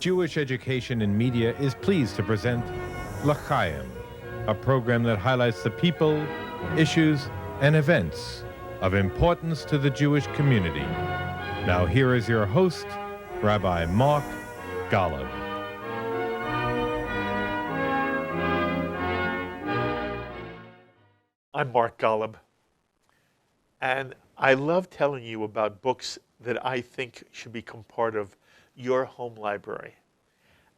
Jewish Education in Media is pleased to present LChayim, a program that highlights the people, issues, and events of importance to the Jewish community. Now here is your host, Rabbi Mark Golub. I'm Mark Golub, and I love telling you about books that I think should become part of your home library.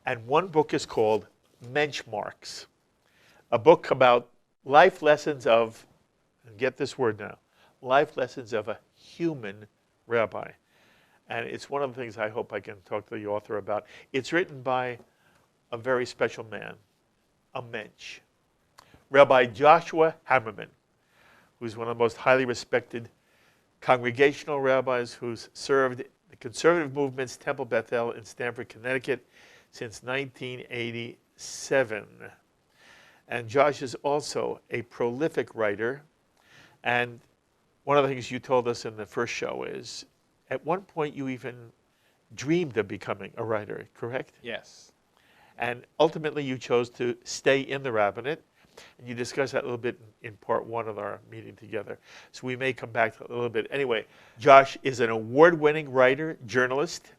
And one book is called Mensch Marks, a book about life lessons of, and get this word now, life lessons of a human rabbi. And it's one of the things I hope I can talk to the author about. It's written by a very special man, a mensch, Rabbi Joshua Hammerman, who's one of the most highly respected congregational rabbis who's served the conservative movement's Temple Bethel in Stamford, Connecticut since 1987. And Josh is also a prolific writer. And one of the things you told us in the first show is, at one point you even dreamed of becoming a writer, correct? Yes. And ultimately you chose to stay in the rabbinate. And you discussed that a little bit in part one of our meeting together. So we may come back to it a little bit. Anyway, Josh is an award-winning writer, journalist.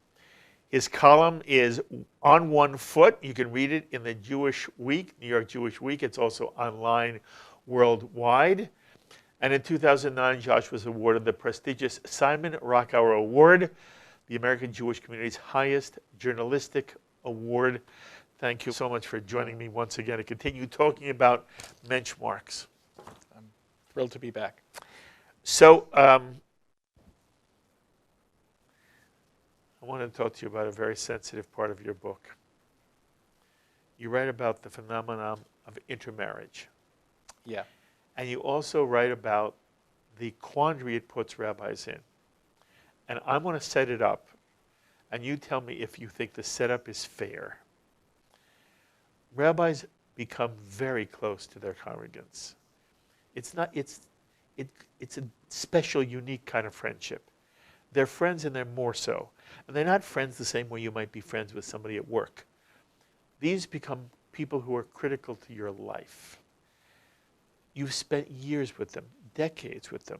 His column is On One Foot. You can read it in the Jewish Week, New York Jewish Week. It's also online worldwide. And in 2009, Josh was awarded the prestigious Simon Rockower Award, the American Jewish community's highest journalistic award. Thank you so much for joining me once again to continue talking about Mensch Marks. I'm thrilled to be back. So I want to talk to you about a very sensitive part of your book. You write about the phenomenon of intermarriage. Yeah. And you also write about the quandary it puts rabbis in. And I'm going to set it up, and you tell me if you think the setup is fair. Rabbis become very close to their congregants. It's a special, unique kind of friendship. They're friends and they're more so. And they're not friends the same way you might be friends with somebody at work. These become people who are critical to your life. You've spent years with them, decades with them.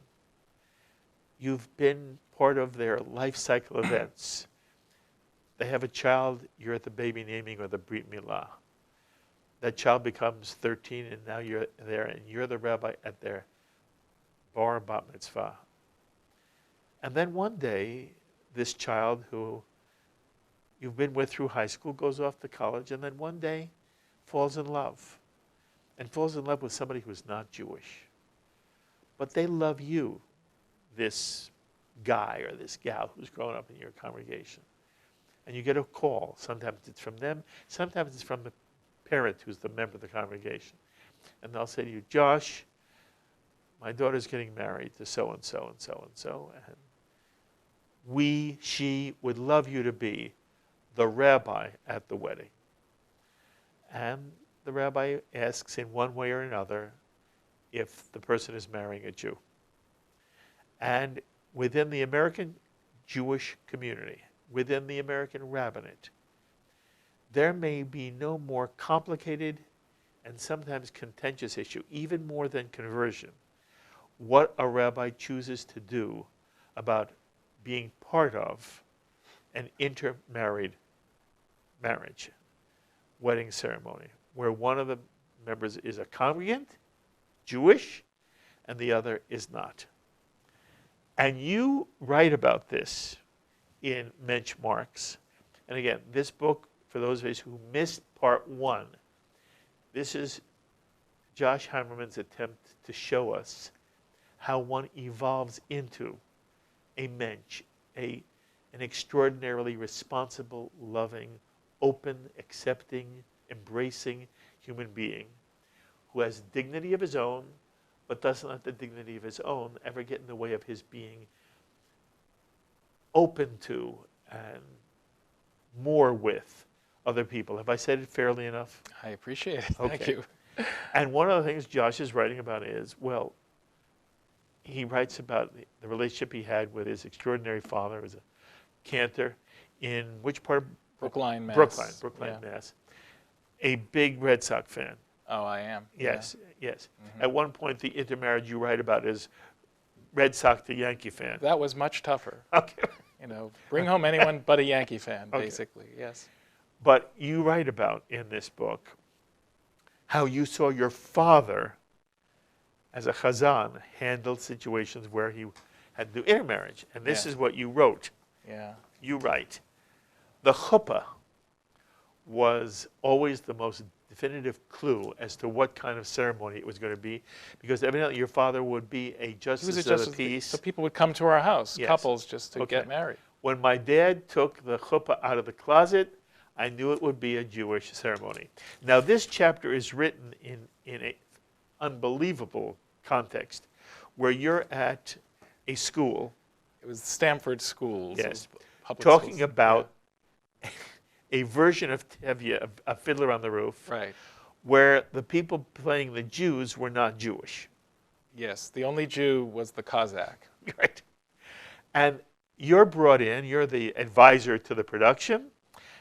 You've been part of their life cycle events. They have a child, you're at the baby naming or the brit milah. That child becomes 13 and now you're there and you're the rabbi at their bar bat mitzvah. And then one day, this child who you've been with through high school goes off to college and then one day falls in love. And falls in love with somebody who's not Jewish. But they love you, this guy or this gal who's grown up in your congregation. And you get a call. Sometimes it's from them. Sometimes it's from the parent who's the member of the congregation. And they'll say to you, Josh, my daughter's getting married to so-and-so and so-and-so. And she would love you to be the rabbi at the wedding. And the rabbi asks in one way or another if the person is marrying a Jew. And within the American Jewish community, within the American rabbinate, there may be no more complicated and sometimes contentious issue, even more than conversion, what a rabbi chooses to do about being part of an intermarried marriage, wedding ceremony, where one of the members is a congregant, Jewish, and the other is not. And you write about this in Mensch Marks. And again, this book, for those of us who missed part one, this is Josh Hammerman's attempt to show us how one evolves into a mensch, an extraordinarily responsible, loving, open, accepting, embracing human being who has dignity of his own, but doesn't let the dignity of his own ever get in the way of his being open to and more with other people. Have I said it fairly enough? I appreciate it. Okay. Thank you. And one of the things Josh is writing about is, well, he writes about the relationship he had with his extraordinary father, who was a cantor, in which part of Brookline, Mass. Brookline, Yeah. Mass. A big Red Sox fan. Oh, I am. Yes, yes. Mm-hmm. At one point, the intermarriage you write about is Red Sox to Yankee fan. That was much tougher. Okay. Bring home anyone but a Yankee fan, Okay. basically. Yes. But you write about in this book how you saw your father, as a chazan, handle situations where he had to do intermarriage. And this is what you wrote. Yeah. You write, the chuppah was always the most definitive clue as to what kind of ceremony it was going to be, because evidently your father would be a He justice was a of justice the of the peace. so people would come to our house, Yes. couples, just to Okay. get married. When my dad took the chuppah out of the closet, I knew it would be a Jewish ceremony. Now, this chapter is written in an unbelievable context, where you're at a school. It was Stamford schools. Yes. Public Talking schools. about a version of Tevye, a Fiddler on the Roof, Yeah. Right. where the people playing the Jews were not Jewish. Yes. The only Jew was the Cossack. Right. And you're brought in, you're the advisor to the production,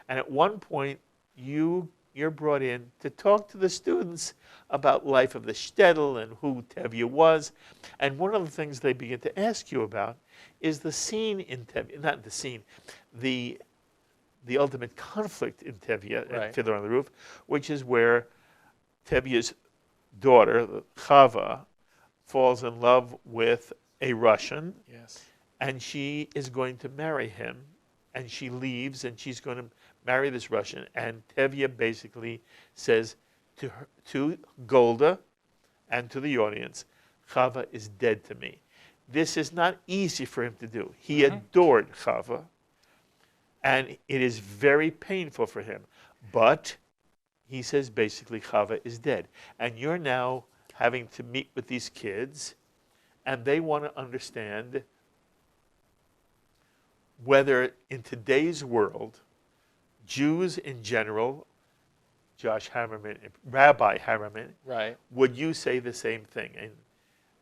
and at one point you're brought in to talk to the students about life of the shtetl and who Tevye was. And one of the things they begin to ask you about is the scene in Tevye, not the scene, the ultimate conflict in Tevye and Right. Fiddler on the Roof, which is where Tevye's daughter, Chava, falls in love with a Russian, Yes. and she is going to marry him, and she leaves, and she's going to marry this Russian. And Tevye basically says to Golda and to the audience, Chava is dead to me. This is not easy for him to do. He adored Chava, and it is very painful for him. But he says basically Chava is dead. And you're now having to meet with these kids, and they want to understand whether in today's world, Jews in general, Josh Hammerman, Rabbi Hammerman, Right. would you say the same thing? And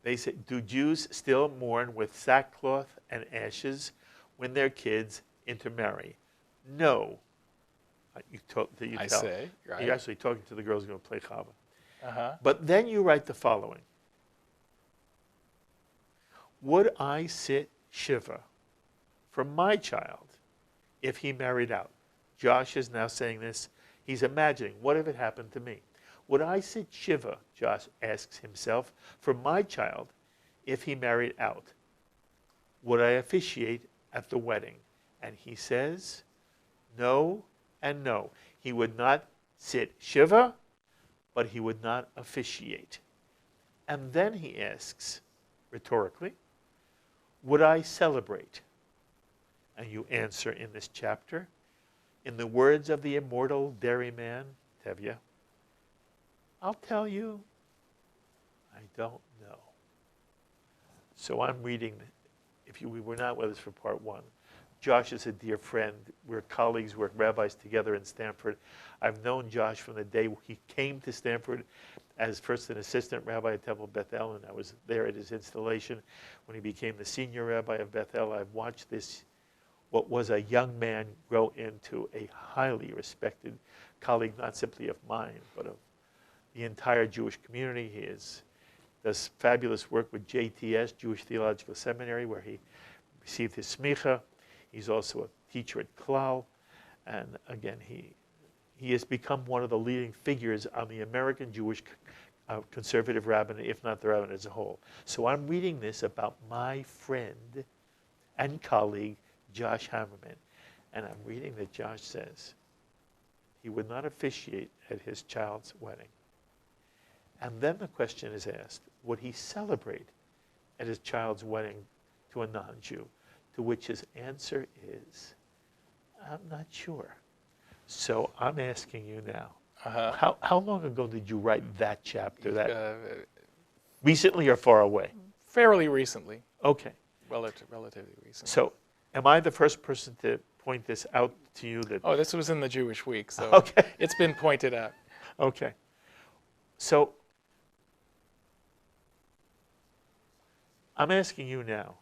they say, do Jews still mourn with sackcloth and ashes when their kids intermarry? No. You I tell. say. Right. You're actually talking to the girls who are going to play Chava. Uh-huh. But then you write the following. Would I sit Shiva for my child if he married out? Josh is now saying this. He's imagining, what if it happened to me? Would I sit Shiva, Josh asks himself, for my child if he married out? Would I officiate at the wedding? And he says, no and no. He would not sit Shiva, but he would not officiate. And then he asks, rhetorically, would I celebrate? And you answer in this chapter, in the words of the immortal dairyman, Tevye, I'll tell you, I don't know. So I'm reading, we were not with us for part one. Josh is a dear friend. We're colleagues, we're rabbis together in Stamford. I've known Josh from the day he came to Stamford as first an assistant rabbi at Temple Beth El, and I was there at his installation. When he became the senior rabbi of Beth El, I've watched this, what was a young man, grow into a highly respected colleague, not simply of mine, but of the entire Jewish community. He does fabulous work with JTS, Jewish Theological Seminary, where he received his smicha. He's also a teacher at Klal. And again, he has become one of the leading figures on the American Jewish conservative rabbinate, if not the rabbinate as a whole. So I'm reading this about my friend and colleague, Josh Hammerman. And I'm reading that Josh says he would not officiate at his child's wedding. And then the question is asked, would he celebrate at his child's wedding to a non-Jew? To which his answer is, I'm not sure. So I'm asking you now, how long ago did you write that chapter? Recently or far away? Fairly recently. Okay. Relatively recently. So am I the first person to point this out to you? That Oh, this was in the Jewish week, so okay. It's been pointed out. Okay. So I'm asking you now.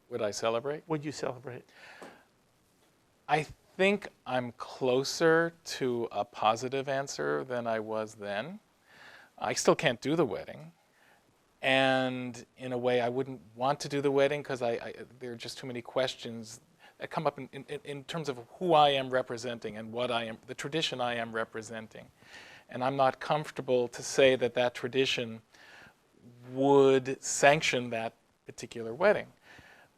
Would I celebrate? Would you celebrate? I think I'm closer to a positive answer than I was then. I still can't do the wedding. And in a way, I wouldn't want to do the wedding because there are just too many questions that come up in terms of who I am representing and what I am, the tradition I am representing. And I'm not comfortable to say that that tradition would sanction that particular wedding.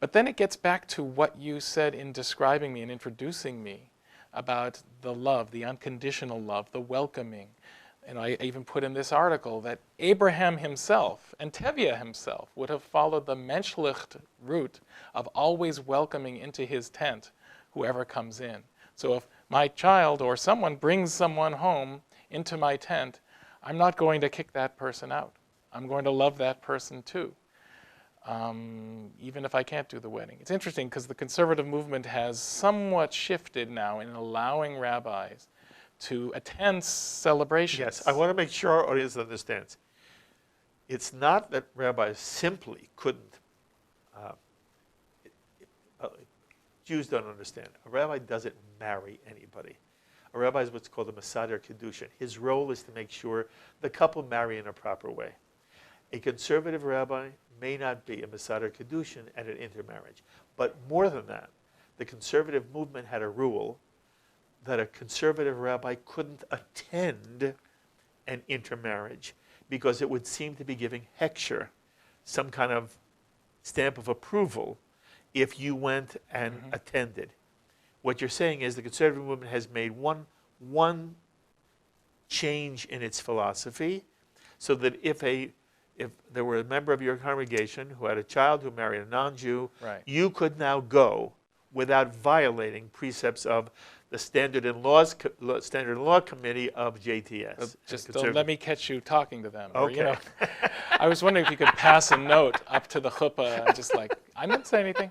But then it gets back to what you said in describing me and introducing me about the love, the unconditional love, the welcoming. And I even put in this article that Abraham himself and Tevye himself would have followed the menschlich route of always welcoming into his tent whoever comes in. So if my child or someone brings someone home into my tent, I'm not going to kick that person out. I'm going to love that person too, even if I can't do the wedding. It's interesting because the conservative movement has somewhat shifted now in allowing rabbis to attend celebrations. Yes, I want to make sure our audience understands. It's not that rabbis simply couldn't. Jews don't understand. A rabbi doesn't marry anybody. A rabbi is what's called a Masader Kedushin. His role is to make sure the couple marry in a proper way. A conservative rabbi may not be a Masader Kedushin at an intermarriage. But more than that, the conservative movement had a rule that a conservative rabbi couldn't attend an intermarriage because it would seem to be giving hechsher, some kind of stamp of approval, if you went and attended. What you're saying is the conservative movement has made one change in its philosophy, so that if there were a member of your congregation who had a child who married a non-Jew, Right. you could now go without violating precepts of the Standard and Law Committee of JTS. Just don't let me catch you talking to them. Or, Okay. I was wondering if you could pass a note up to the chuppah and just like, I didn't say anything.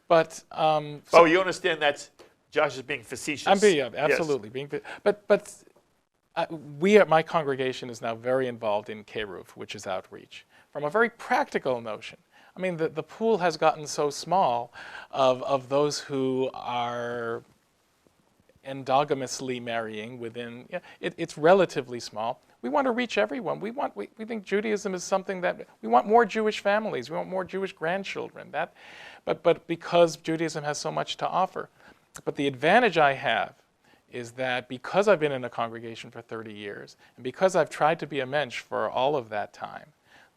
But Oh, you understand that's Josh is being facetious. I'm being Yes. absolutely being, but we at my congregation is now very involved in Keruv, which is outreach, from a very practical notion. I mean, the pool has gotten so small of those who are endogamously marrying within. It's relatively small. We want to reach everyone. We think Judaism is something that we want more Jewish families. We want more Jewish grandchildren. But because Judaism has so much to offer. But the advantage I have is that because I've been in a congregation for 30 years, and because I've tried to be a mensch for all of that time,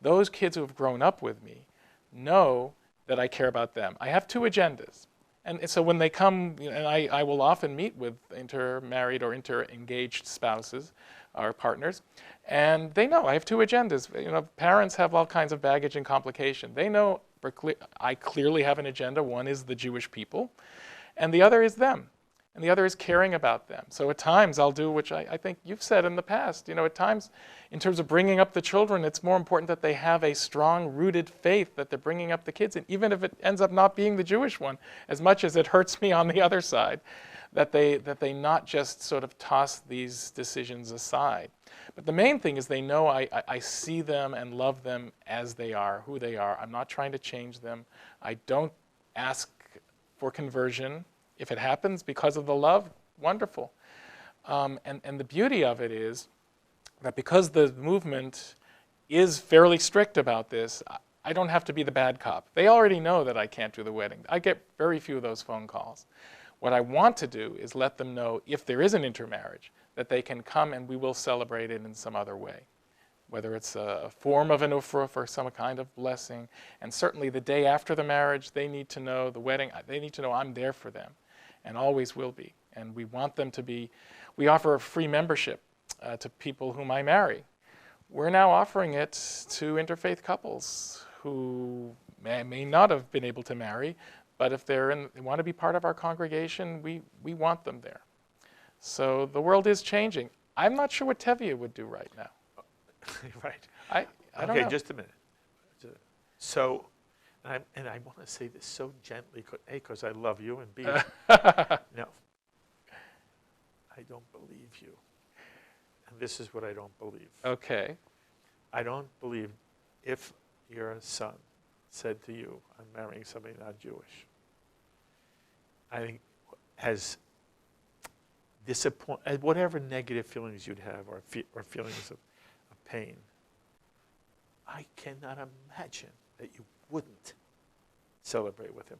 those kids who have grown up with me know that I care about them. I have two agendas. And so when they come, and I will often meet with intermarried or interengaged spouses or partners, and they know I have two agendas. Parents have all kinds of baggage and complication. They know I clearly have an agenda. One is the Jewish people, and the other is them. And the other is caring about them. So at times I'll do, which I think you've said in the past, at times in terms of bringing up the children, it's more important that they have a strong rooted faith that they're bringing up the kids in, even if it ends up not being the Jewish one, as much as it hurts me on the other side, that they not just sort of toss these decisions aside. But the main thing is they know I see them and love them as they are, who they are. I'm not trying to change them. I don't ask for conversion. If it happens because of the love, wonderful. And the beauty of it is that because the movement is fairly strict about this, I don't have to be the bad cop. They already know that I can't do the wedding. I get very few of those phone calls. What I want to do is let them know, if there is an intermarriage, that they can come and we will celebrate it in some other way. Whether it's a form of an ufruf or some kind of blessing. And certainly the day after the marriage, they need to know, the wedding, they need to know I'm there for them. And always will be. And we want them to be, we offer a free membership to people whom I marry. We're now offering it to interfaith couples who may not have been able to marry, but if they want to be part of our congregation, we want them there. So the world is changing. I'm not sure what Tevye would do right now. Right. I don't know. Okay, just a minute. So, and I want to say this so gently, A, because I love you, and B, no, I don't believe you. And this is what I don't believe. Okay. I don't believe if your son said to you, I'm marrying somebody not Jewish, I think has whatever negative feelings you'd have or feelings of pain, I cannot imagine that you wouldn't celebrate with him.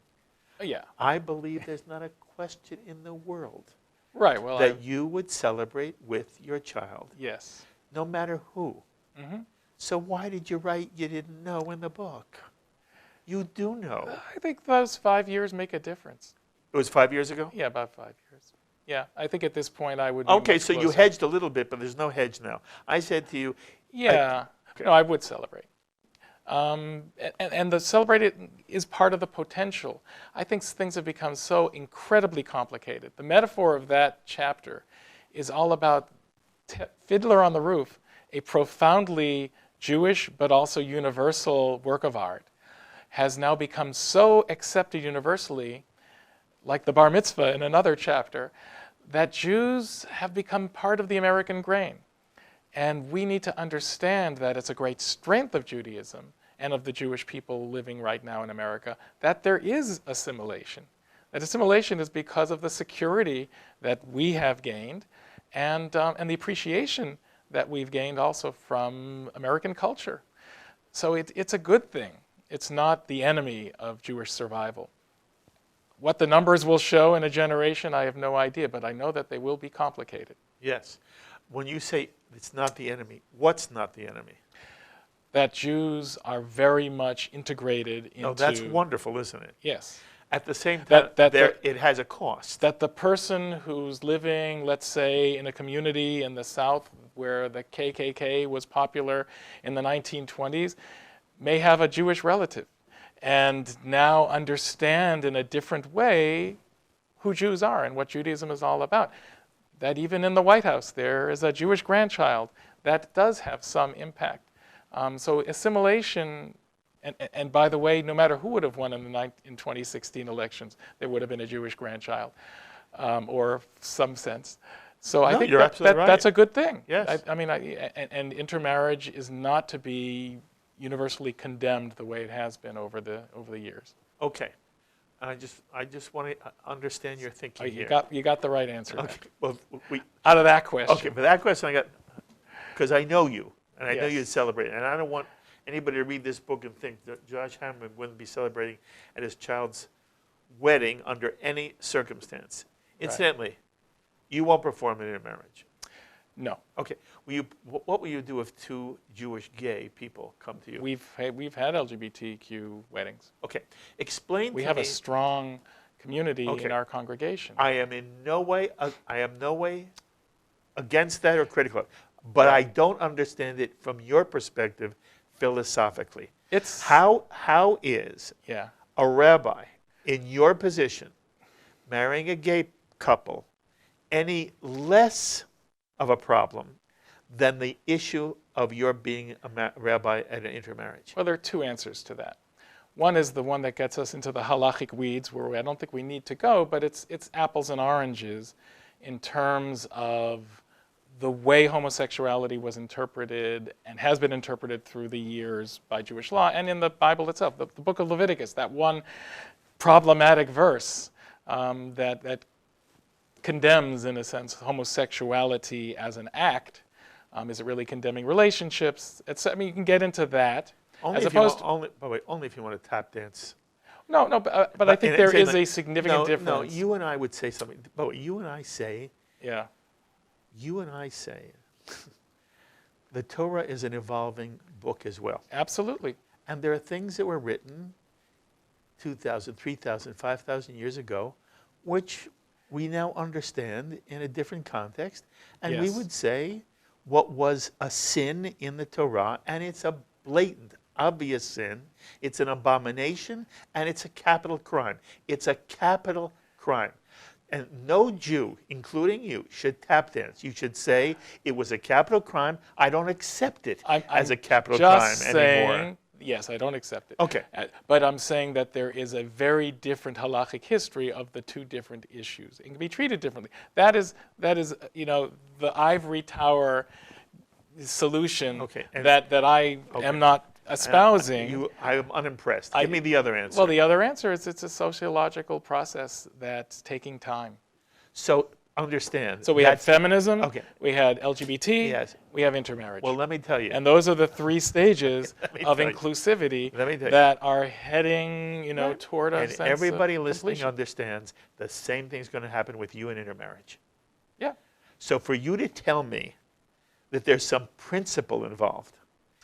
Yeah. I believe there's not a question in the world Right. Well, that you would celebrate with your child, yes. no matter who. Mm-hmm. So why did you write you didn't know in the book? You do know. I think those 5 years make a difference. It was 5 years ago? Yeah, about 5 years. Yeah, I think at this point I would be Okay, much so you closer. hedged a little bit, but there's no hedge now. I said to you, Yeah. okay. No, I would celebrate. And the celebrated is part of the potential. I think things have become so incredibly complicated. The metaphor of that chapter is all about Fiddler on the Roof, a profoundly Jewish but also universal work of art, has now become so accepted universally, like the bar mitzvah in another chapter, that Jews have become part of the American grain. And we need to understand that it's a great strength of Judaism and of the Jewish people living right now in America that there is assimilation. That assimilation is because of the security that we have gained and the appreciation that we've gained also from American culture. So it's a good thing. It's not the enemy of Jewish survival. What the numbers will show in a generation, I have no idea, but I know that they will be complicated. yes. When you say it's not the enemy, what's not the enemy? That Jews are very much integrated into... No, that's wonderful, isn't it? Yes. At the same time, That it has a cost. That the person who's living, let's say, in a community in the South where the KKK was popular in the 1920s, may have a Jewish relative and now understand in a different way who Jews are and what Judaism is all about. That even in the White House there is a Jewish grandchild. That does have some impact. So assimilation, and by the way, no matter who would have won in 2016 elections, there would have been a Jewish grandchild, or some sense. So I think you're absolutely right. that's a good thing. Yes. I mean, and intermarriage is not to be universally condemned the way it has been over the years. Okay. I just want to understand your thinking here. You got the right answer. Okay. Well, Out of that question. okay, but that question I got, because I know you, and I know Yes. you'd celebrate, and I don't want anybody to read this book and think that Josh Hammerman wouldn't be celebrating at his child's wedding under any circumstance. Incidentally, you won't perform in intermarriage. No. Okay. What will you do if two Jewish gay people come to you? We've had LGBTQ weddings. Okay. Explain We to have me. a strong community Okay. in our congregation. I am no way against that or critical of it, but I don't understand it from your perspective philosophically. It's How is yeah. a rabbi in your position marrying a gay couple any less of a problem than the issue of your being a rabbi at an intermarriage? Well, there are two answers to that. One is the one that gets us into the halachic weeds, where I don't think we need to go, but it's apples and oranges in terms of the way homosexuality was interpreted and has been interpreted through the years by Jewish law and in the Bible itself. The book of Leviticus, that one problematic verse that condemns, in a sense, homosexuality as an act. Is it really condemning relationships? I mean, you can get into that. Only if you want to tap dance. No, but I think there is a significant difference. No, you and I would say something. But you and I say, Yeah. the Torah is an evolving book as well. Absolutely. And there are things that were written 2,000, 3,000, 5,000 years ago, which we now understand in a different context. And we Yes. would say what was a sin in the Torah, and it's a blatant, obvious sin, it's an abomination, and it's a capital crime. It's a capital crime. And no Jew, including you, should tap dance. You should say it was a capital crime. I don't accept it as a capital crime anymore. Yes, I don't accept it. Okay. But I'm saying that there is a very different halachic history of the two different issues. It can be treated differently. That is, the ivory tower solution that I am not espousing. I am unimpressed. Give me the other answer. Well, the other answer is it's a sociological process that's taking time. So understand. So we had feminism, okay. we had LGBT, Yes. we have intermarriage. Well, let me tell you. And those are the three stages of tell you. inclusivity Let me tell you. that are heading, Right. toward a and sense everybody of listening completion. understands the same thing's going to happen with you in intermarriage. Yeah. So for you to tell me that there's some principle involved.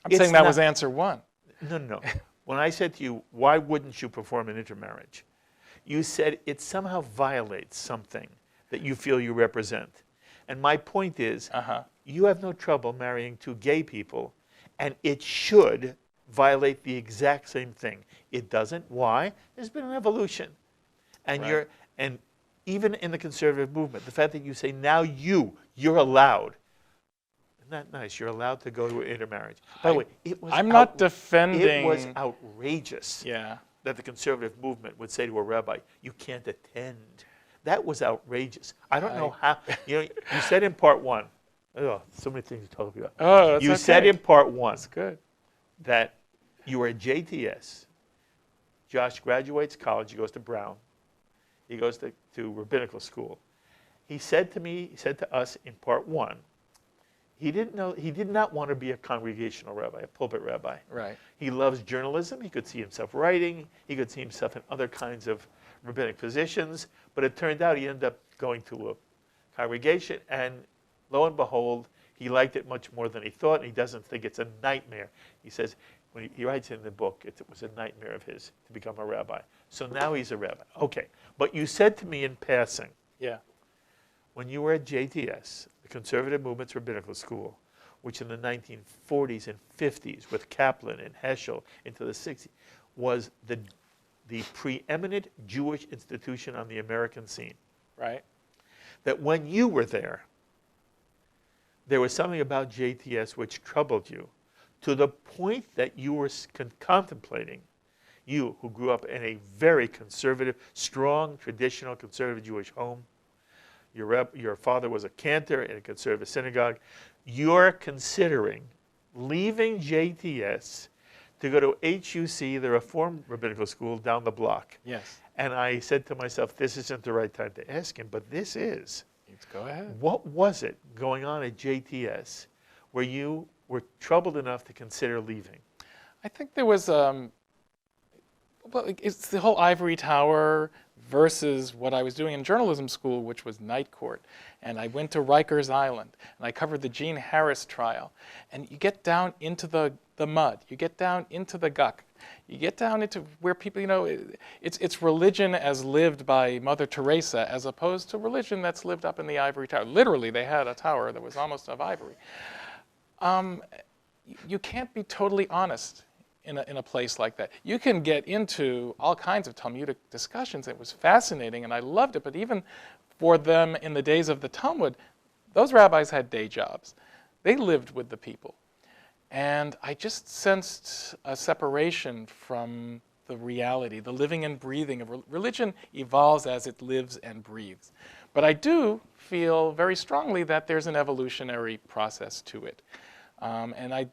I'm it's saying that not- was answer one. No. When I said to you, why wouldn't you perform an intermarriage? You said it somehow violates something that you feel you represent. And my point is, you have no trouble marrying two gay people, and it should violate the exact same thing. It doesn't. Why? There's been an evolution. And Right. and even in the conservative movement, the fact that you say now you're allowed. Isn't that nice? You're allowed to go to intermarriage. By the way, it was I'm not defending. it was outrageous Yeah. that the conservative movement would say to a rabbi, you can't attend. That was outrageous. I don't know how. You said in part one, so many things to talk about. Oh, that's You said okay. in part one That's good. that you were at JTS. Josh graduates college. He goes to Brown. He goes to rabbinical school. He said to us in part one, he did not want to be a congregational rabbi, a pulpit rabbi. Right. He loves journalism. He could see himself writing. He could see himself in other kinds of rabbinic positions. But it turned out he ended up going to a congregation, and lo and behold, he liked it much more than he thought, and he doesn't think it's a nightmare. He says, when he writes in the book, it was a nightmare of his to become a rabbi. So now he's a rabbi. Okay. But you said to me in passing, Yeah. when you were at JTS, the Conservative Movement's Rabbinical School, which in the 1940s and 50s with Kaplan and Heschel into the 60s, was the preeminent Jewish institution on the American scene. Right. That when you were there was something about JTS which troubled you to the point that you were contemplating, you who grew up in a very conservative, strong, traditional, conservative Jewish home, your father was a cantor in a conservative synagogue, you're considering leaving JTS to go to HUC, the Reform Rabbinical School down the block. Yes. And I said to myself, this isn't the right time to ask him, but this is. Go ahead. What was it going on at JTS where you were troubled enough to consider leaving? I think there was, it's the whole ivory tower versus what I was doing in journalism school, which was night court. And I went to Rikers Island, and I covered the Gene Harris trial. And you get down into the mud. You get down into the guck. You get down into where people, it's religion as lived by Mother Teresa as opposed to religion that's lived up in the ivory tower. Literally, they had a tower that was almost of ivory. You can't be totally honest in a place like that. You can get into all kinds of Talmudic discussions. It was fascinating, and I loved it. But even for them in the days of the Talmud, those rabbis had day jobs. They lived with the people. And I just sensed a separation from the reality, the living and breathing of religion evolves as it lives and breathes. But I do feel very strongly that there's an evolutionary process to it. And I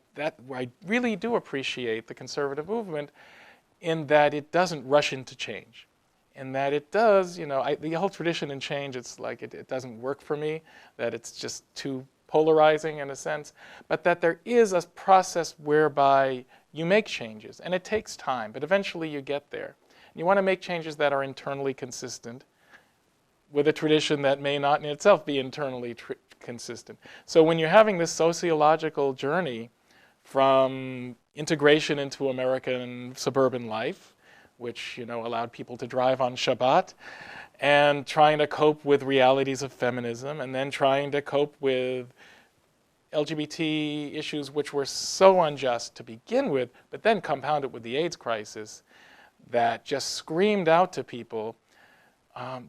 really do appreciate the conservative movement in that it doesn't rush into change. In that it does, the whole tradition and change, it's like it doesn't work for me, that it's just too polarizing in a sense, but that there is a process whereby you make changes, and it takes time, but eventually you get there. And you want to make changes that are internally consistent with a tradition that may not in itself be internally consistent. So when you're having this sociological journey from integration into American suburban life, which allowed people to drive on Shabbat, and trying to cope with realities of feminism, and then trying to cope with LGBT issues which were so unjust to begin with, but then compounded with the AIDS crisis that just screamed out to people,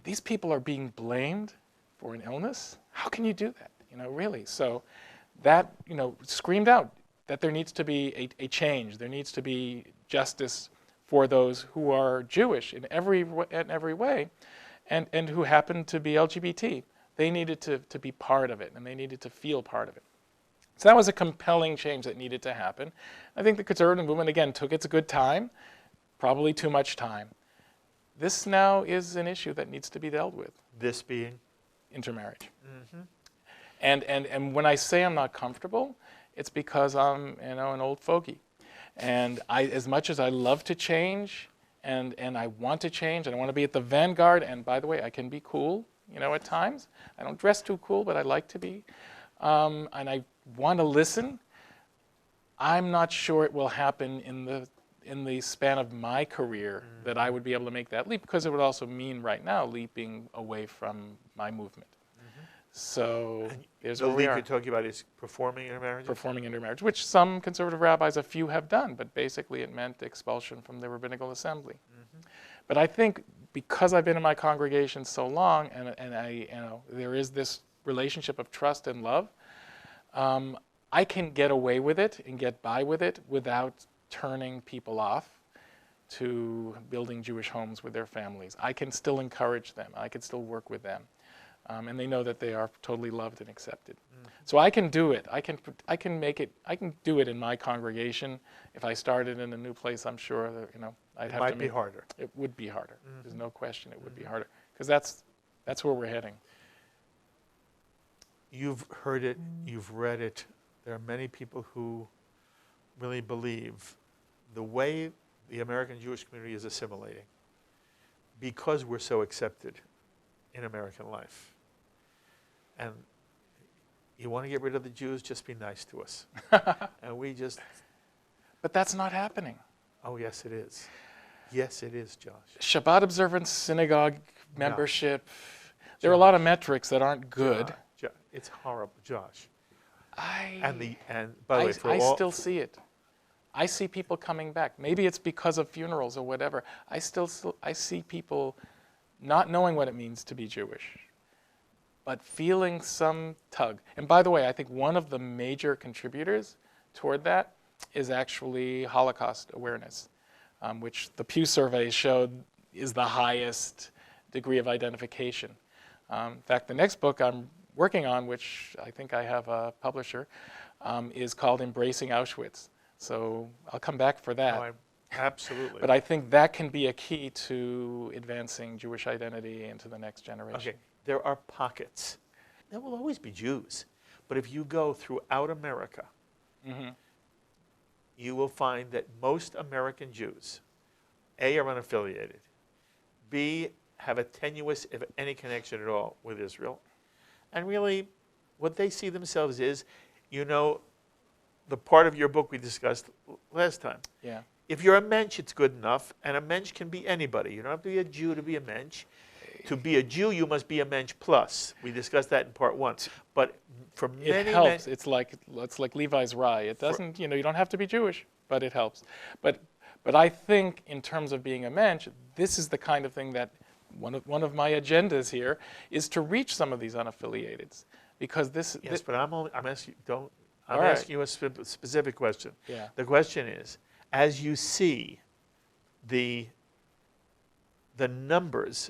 these people are being blamed for an illness? How can you do that? Really. So that, screamed out that there needs to be a change. There needs to be justice for those who are Jewish in every way and who happen to be LGBT. They needed to be part of it, and they needed to feel part of it. So that was a compelling change that needed to happen. I think the conservative movement, again, took its good time, probably too much time. This now is an issue that needs to be dealt with. This being? intermarriage. And when I say I'm not comfortable, it's because I'm an old fogey. And as much as I love to change and I want to change and I want to be at the vanguard, and by the way, I can be cool, at times. I don't dress too cool, but I like to be. And I want to listen. I'm not sure it will happen in the span of my career that I would be able to make that leap, because it would also mean right now leaping away from my movement. So there's the where we leap are. you're talking about is performing intermarriage? Performing intermarriage, which some conservative rabbis, a few, have done, but basically it meant expulsion from the rabbinical assembly. But I think because I've been in my congregation so long, and I, there is this relationship of trust and love, I can get away with it and get by with it without turning people off to building Jewish homes with their families. I can still encourage them. I can still work with them. And they know that they are totally loved and accepted. So I can do it. I can make it. I can do it in my congregation. If I started in a new place, I'm sure that I'd have to. It might be harder. It would be harder. There's no question. It would be harder, because that's where we're heading. You've heard it. You've read it. There are many people who really believe the way the American Jewish community is assimilating, because we're so accepted in American life. And you want to get rid of the Jews, just be nice to us. And we just... But that's not happening. Oh, yes, it is. Yes, it is, Josh. Shabbat observance, synagogue membership. There are a lot of metrics that aren't good. It's horrible, Josh. I still see it. I see people coming back. Maybe it's because of funerals or whatever. I see people not knowing what it means to be Jewish, but feeling some tug. And by the way, I think one of the major contributors toward that is actually Holocaust awareness, which the Pew survey showed is the highest degree of identification. In fact, the next book I'm working on, which I think I have a publisher, is called Embracing Auschwitz. So I'll come back for that. Oh, absolutely. But I think that can be a key to advancing Jewish identity into the next generation. Okay, there are pockets. There will always be Jews. But if you go throughout America, you will find that most American Jews, A, are unaffiliated, B, have a tenuous, if any, connection at all with Israel. And really, what they see themselves is, the part of your book we discussed last time. Yeah. If you're a mensch, it's good enough, and a mensch can be anybody. You don't have to be a Jew to be a mensch. To be a Jew, you must be a mensch plus. We discussed that in part 1. But for many, it helps. It's like Levi's rye. It doesn't. You don't have to be Jewish, but it helps. But I think in terms of being a mensch, this is the kind of thing that one of my agendas here is to reach some of these unaffiliateds, because this. Yes, but I'm asking. I'm All right. asking you a specific question. Yeah. The question is, as you see the numbers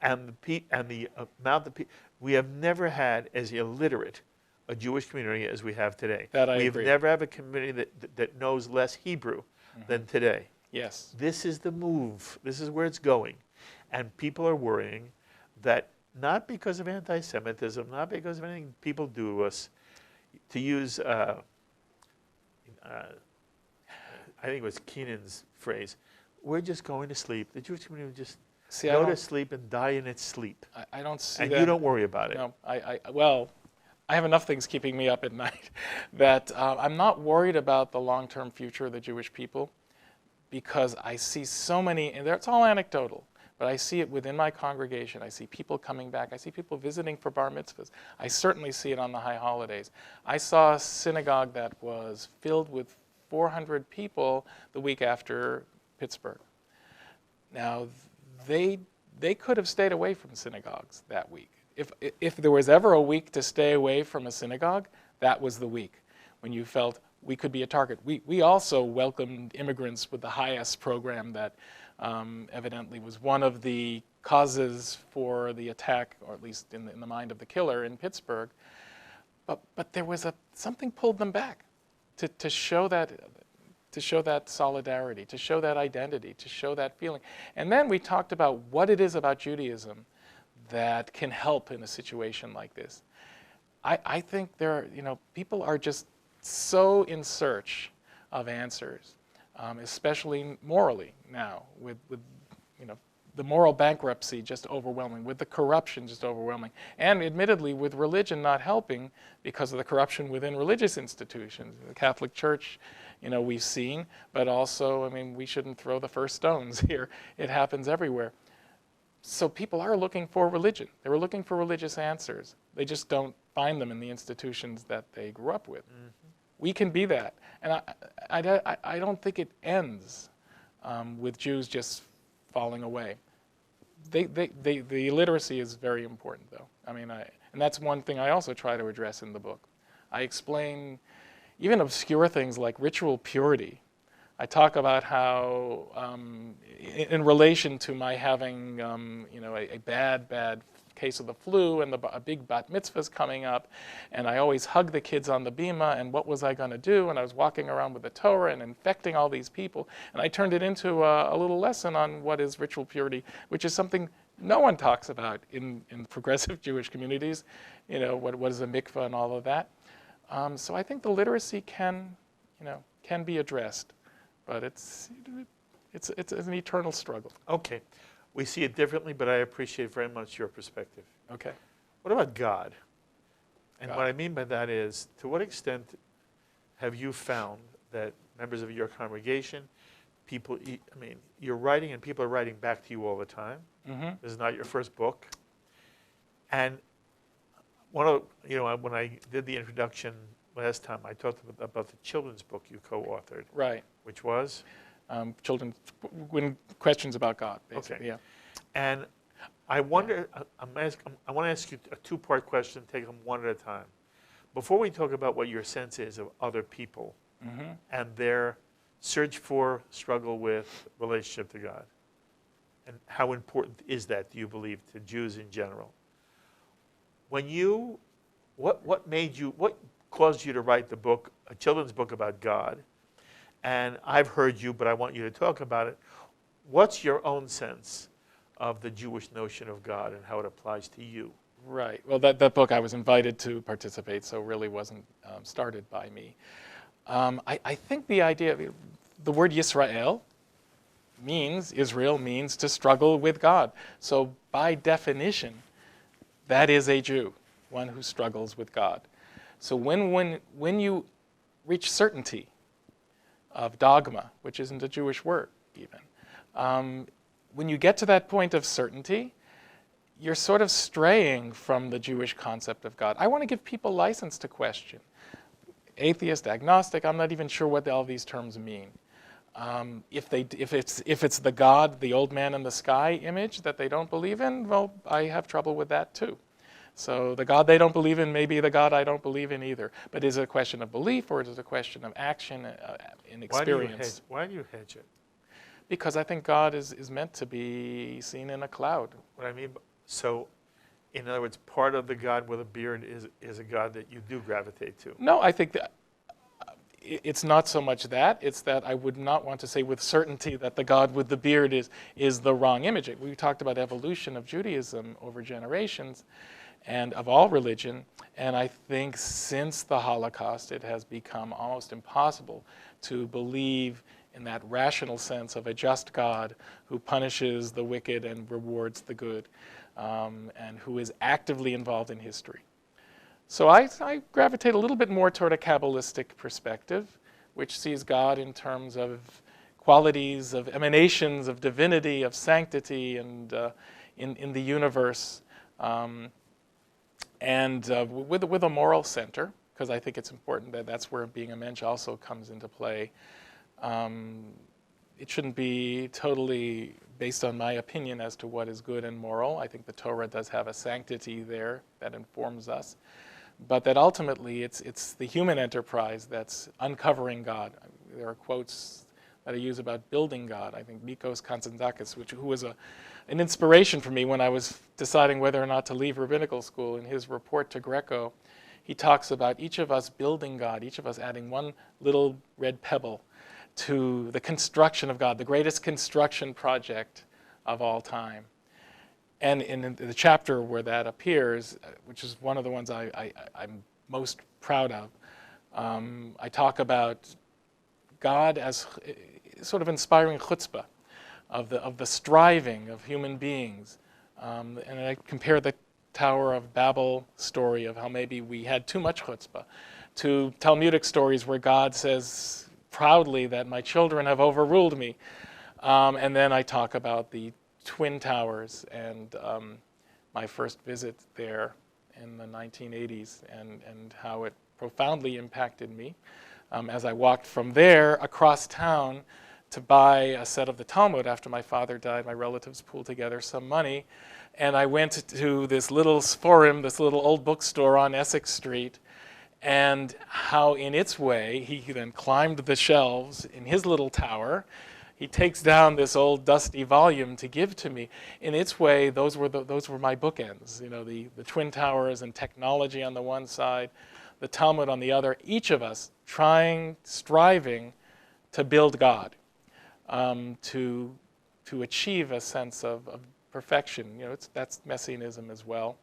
and the amount of people, we have never had as illiterate a Jewish community as we have today. That I We've agree. never had a community that knows less Hebrew than today. Yes. This is the move. This is where it's going. And people are worrying that not because of anti-Semitism, not because of anything people do to us, to use, I think it was Keenan's phrase, we're just going to sleep. The Jewish community will just go to sleep and die in its sleep. I don't see and that. You don't worry about it. No, I have enough things keeping me up at night that I'm not worried about the long-term future of the Jewish people, because I see so many, and it's all anecdotal, but I see it within my congregation. I see people coming back. I see people visiting for bar mitzvahs. I certainly see it on the high holidays. I saw a synagogue that was filled with 400 people the week after Pittsburgh. Now, they could have stayed away from synagogues that week. If there was ever a week to stay away from a synagogue, that was the week when you felt we could be a target. We also welcomed immigrants with the HIAS program that evidently was one of the causes for the attack, or at least in the mind of the killer in Pittsburgh. But there was something pulled them back to show that solidarity, to show that identity, to show that feeling. And then we talked about what it is about Judaism that can help in a situation like this. I think people are just so in search of answers, especially morally now, with the moral bankruptcy just overwhelming, with the corruption just overwhelming, and admittedly with religion not helping because of the corruption within religious institutions. The Catholic Church, we've seen, but also, we shouldn't throw the first stones here. It happens everywhere. So people are looking for religion. They were looking for religious answers. They just don't find them in the institutions that they grew up with. Mm-hmm. We can be that. And I don't think it ends with Jews just falling away. The literacy is very important, though. And that's one thing I also try to address in the book. I explain even obscure things like ritual purity. I talk about how, in relation to my having, a bad case of the flu and a big bat mitzvah's coming up, and I always hug the kids on the bima, and what was I going to do? And I was walking around with the Torah and infecting all these people, and I turned it into a little lesson on what is ritual purity, which is something no one talks about in progressive Jewish communities. What is a mikvah and all of that. So I think the literacy can be addressed, but it's an eternal struggle. Okay. We see it differently, but I appreciate very much your perspective. Okay. What about God? And God. What I mean by that is, to what extent have you found that members of your congregation, you're writing and people are writing back to you all the time. Mm-hmm. This is not your first book. And when I did the introduction last time, I talked about the children's book you co-authored. Right. Which was? Children, questions about God, basically. Okay. Yeah. And I wonder, I want to ask you a two-part question, take them one at a time. Before we talk about what your sense is of other people mm-hmm. and their search for, struggle with relationship to God, and how important is that, do you believe, to Jews in general? When what caused you to write the book, a children's book about God? And I've heard you, but I want you to talk about it. What's your own sense of the Jewish notion of God and how it applies to you? Right. Well, that book I was invited to participate, so really wasn't started by me. I think the idea, the word Yisrael Israel means to struggle with God. So by definition, that is a Jew, one who struggles with God. So when you reach certainty of dogma, which isn't a Jewish word even, when you get to that point of certainty, you're sort of straying from the Jewish concept of God. I want to give people license to question. Atheist, agnostic, I'm not even sure what all these terms mean. If it's the God, the old man in the sky image that they don't believe in, well, I have trouble with that too. So the God they don't believe in may be the God I don't believe in either. But is it a question of belief or is it a question of action and experience? Why do you hedge it? Because I think God is meant to be seen in a cloud. What I mean, so in other words, part of the God with a beard is a God that you do gravitate to. No, I think that it's not so much that. It's that I would not want to say with certainty that the God with the beard is the wrong image. We talked about evolution of Judaism over generations and of all religion. And I think since the Holocaust, it has become almost impossible to believe in that rational sense of a just God who punishes the wicked and rewards the good, and who is actively involved in history. So I gravitate a little bit more toward a Kabbalistic perspective, which sees God in terms of qualities, of emanations, of divinity, of sanctity, and in the universe, and with a moral center, because I think it's important that that's where being a mensch also comes into play. It shouldn't be totally based on my opinion as to what is good and moral. I think the Torah does have a sanctity there that informs us. But that ultimately it's the human enterprise that's uncovering God. There are quotes that I use about building God. I think Nikos Kazantzakis, who was an inspiration for me when I was deciding whether or not to leave rabbinical school, in his report to Greco, he talks about each of us building God, each of us adding one little red pebble to the construction of God, the greatest construction project of all time. And in the chapter where that appears, which is one of the ones I'm most proud of, I talk about God as sort of inspiring chutzpah of the striving of human beings. And I compare the Tower of Babel story of how maybe we had too much chutzpah to Talmudic stories where God says proudly that my children have overruled me. And then I talk about the Twin Towers and my first visit there in the 1980s and how it profoundly impacted me as I walked from there across town to buy a set of the Talmud. After my father died, my relatives pulled together some money, and I went to this little Sforim, this little old bookstore on Essex Street, and how in its way he then climbed the shelves in his little tower. He takes down this old dusty volume to give to me. In its way, those were my bookends. You know, the Twin Towers and technology on the one side, the Talmud on the other. Each of us striving to build God, to achieve a sense of perfection. You know, that's Messianism as well.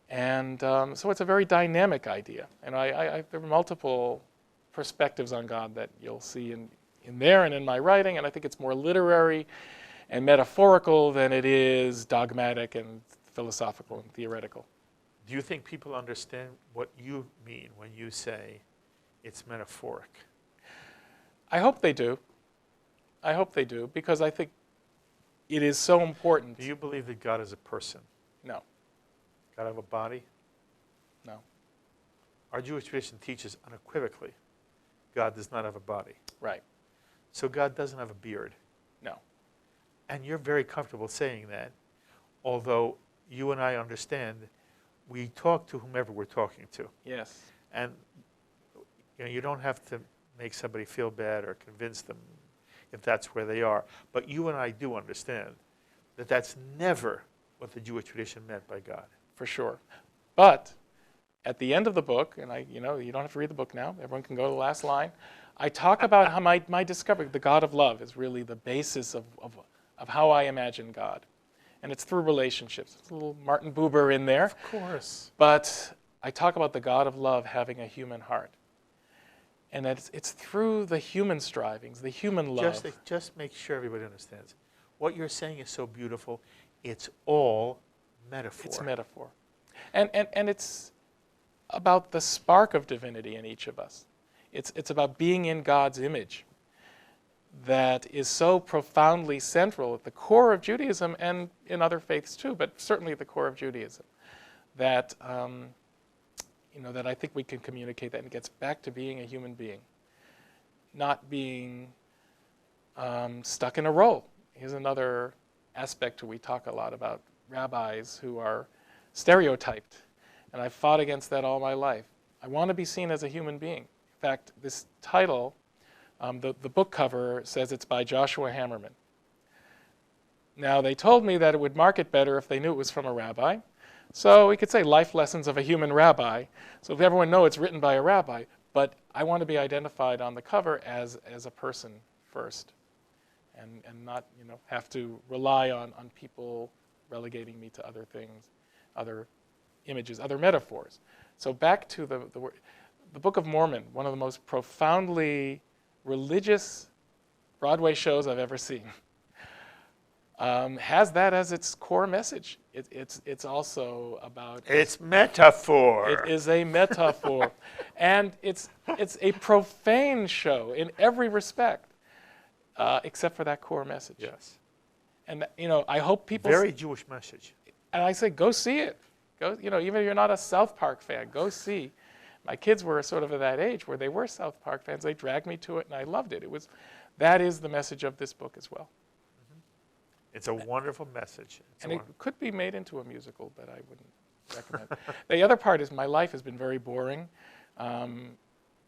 And so it's a very dynamic idea. And there are multiple perspectives on God that you'll see in there and in my writing, and I think it's more literary and metaphorical than it is dogmatic and philosophical and theoretical. Do you think people understand what you mean when you say it's metaphoric? I hope they do. I hope they do, because I think it is so important. Do you believe that God is a person? No. God have a body? No. Our Jewish tradition teaches unequivocally God does not have a body. Right. So God doesn't have a beard. No. And you're very comfortable saying that, although you and I understand we talk to whomever we're talking to. Yes. And you don't have to make somebody feel bad or convince them if that's where they are. But you and I do understand that that's never what the Jewish tradition meant by God. For sure. But at the end of the book, and you don't have to read the book now, everyone can go to the last line, I talk about how my discovery, the God of love, is really the basis of how I imagine God. And it's through relationships. There's a little Martin Buber in there. Of course. But I talk about the God of love having a human heart. And that it's through the human strivings, the human love. Just make sure everybody understands. What you're saying is so beautiful. It's all metaphor. It's metaphor. And it's about the spark of divinity in each of us. It's about being in God's image that is so profoundly central at the core of Judaism and in other faiths too, but certainly at the core of Judaism, that that I think we can communicate that, and it gets back to being a human being, not being stuck in a role. Here's another aspect we talk a lot about rabbis who are stereotyped, and I've fought against that all my life. I want to be seen as a human being. In fact, this title, the book cover says it's by Joshua Hammerman. Now, they told me that it would market better if they knew it was from a rabbi. So we could say Life Lessons of a Human Rabbi. So if everyone knows it's written by a rabbi, but I want to be identified on the cover as a person first, and not have to rely on people relegating me to other things, other images, other metaphors. So back to the Book of Mormon, one of the most profoundly religious Broadway shows I've ever seen, has that as its core message. It's also about... It's metaphor. It is a metaphor. And it's a profane show in every respect, except for that core message. Yes. And, I hope people... Very Jewish message. And I say, go see it. Go, even if you're not a South Park fan, go see. My kids were sort of at that age where they were South Park fans. They dragged me to it, and I loved it. That is the message of this book as well. It's a wonderful message. It could be made into a musical, but I wouldn't recommend it. The other part is my life has been very boring. And